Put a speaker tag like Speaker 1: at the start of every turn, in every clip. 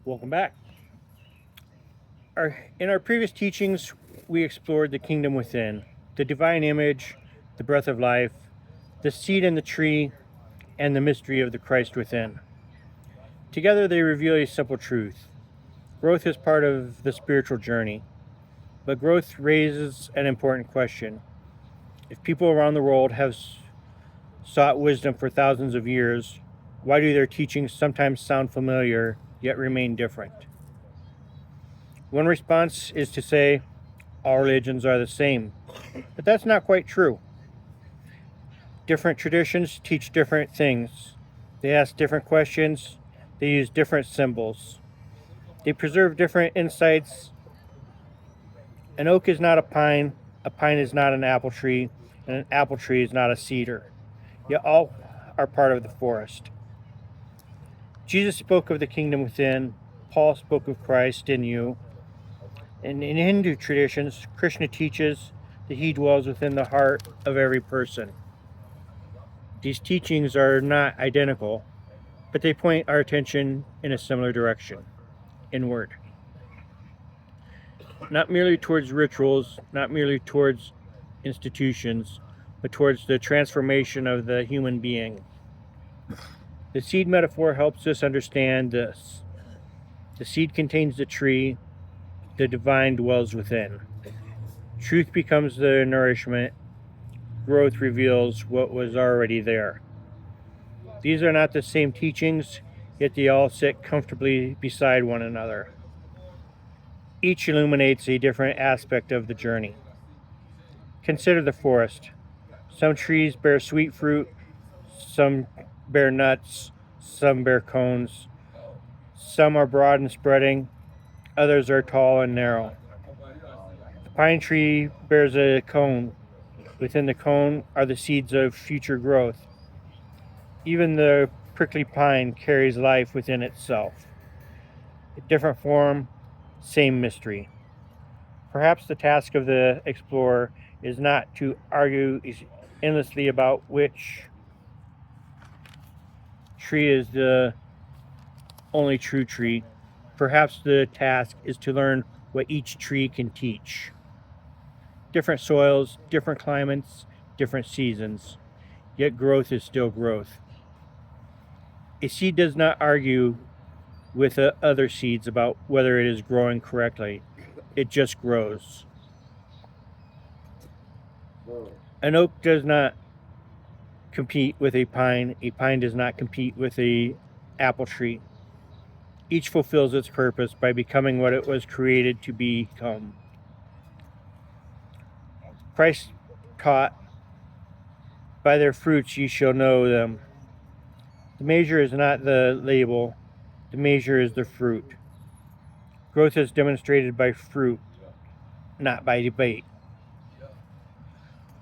Speaker 1: Welcome back. In our previous teachings, we explored the kingdom within, the divine image, the breath of life, the seed in the tree, and the mystery of the Christ within. Together they reveal a simple truth. Growth is part of the spiritual journey, but growth raises an important question. If people around the world have sought wisdom for thousands of years, why do their teachings sometimes sound familiar yet remain different? One response is to say all religions are the same, but that's not quite true. Different traditions teach different things. They ask different questions. They use different symbols. They preserve different insights. An oak is not a pine is not an apple tree, and an apple tree is not a cedar. Yet all are part of the forest. Jesus spoke of the kingdom within. Paul spoke of Christ in you. And in Hindu traditions, Krishna teaches that he dwells within the heart of every person. These teachings are not identical, but they point our attention in a similar direction, inward. Not merely towards rituals, not merely towards institutions, but towards the transformation of the human being. The seed metaphor helps us understand this. The seed contains the tree, the divine dwells within. Truth becomes the nourishment. Growth reveals what was already there. These are not the same teachings, yet they all sit comfortably beside one another. Each illuminates a different aspect of the journey. Consider the forest. Some trees bear sweet fruit, some bear nuts, some bear cones. Some are broad and spreading, others are tall and narrow. The pine tree bears a cone. Within the cone are the seeds of future growth. Even the prickly pine carries life within itself. A different form, same mystery. Perhaps the task of the explorer is not to argue endlessly about which tree is the only true tree. Perhaps the task is to learn what each tree can teach. Different soils, different climates, different seasons, yet growth is still growth. A seed does not argue with other seeds about whether it is growing correctly. It just grows. An oak does not compete with a pine. A pine does not compete with an apple tree. Each fulfills its purpose by becoming what it was created to become. Christ taught, "By their fruits ye shall know them." The measure is not the label, the measure is the fruit. Growth is demonstrated by fruit, not by debate.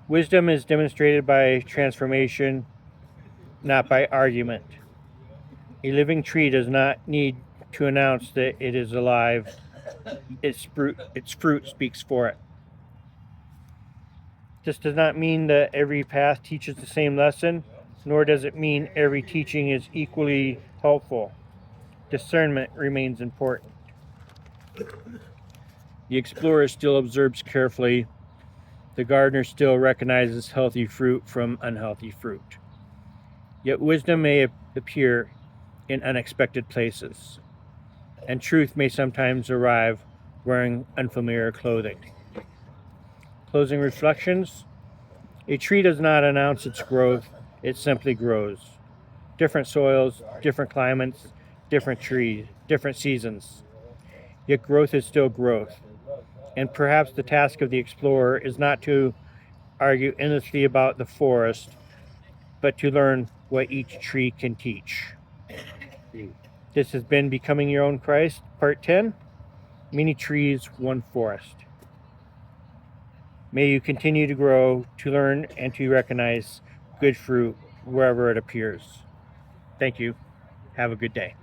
Speaker 1: Wisdom is demonstrated by transformation, not by argument. A living tree does not need to announce that it is alive. Its fruit speaks for it. This does not mean that every path teaches the same lesson, nor does it mean every teaching is equally helpful. Discernment remains important. The explorer still observes carefully. The gardener still recognizes healthy fruit from unhealthy fruit. Yet wisdom may appear in unexpected places, and truth may sometimes arrive wearing unfamiliar clothing. Closing reflections. A tree does not announce its growth, it simply grows. Different soils, different climates, different trees, different seasons. Yet growth is still growth. And perhaps the task of the explorer is not to argue endlessly about the forest, but to learn what each tree can teach. This has been Becoming Your Own Christ, Part 10, Many Trees, One Forest. May you continue to grow, to learn, and to recognize good fruit wherever it appears. Thank you. Have a good day.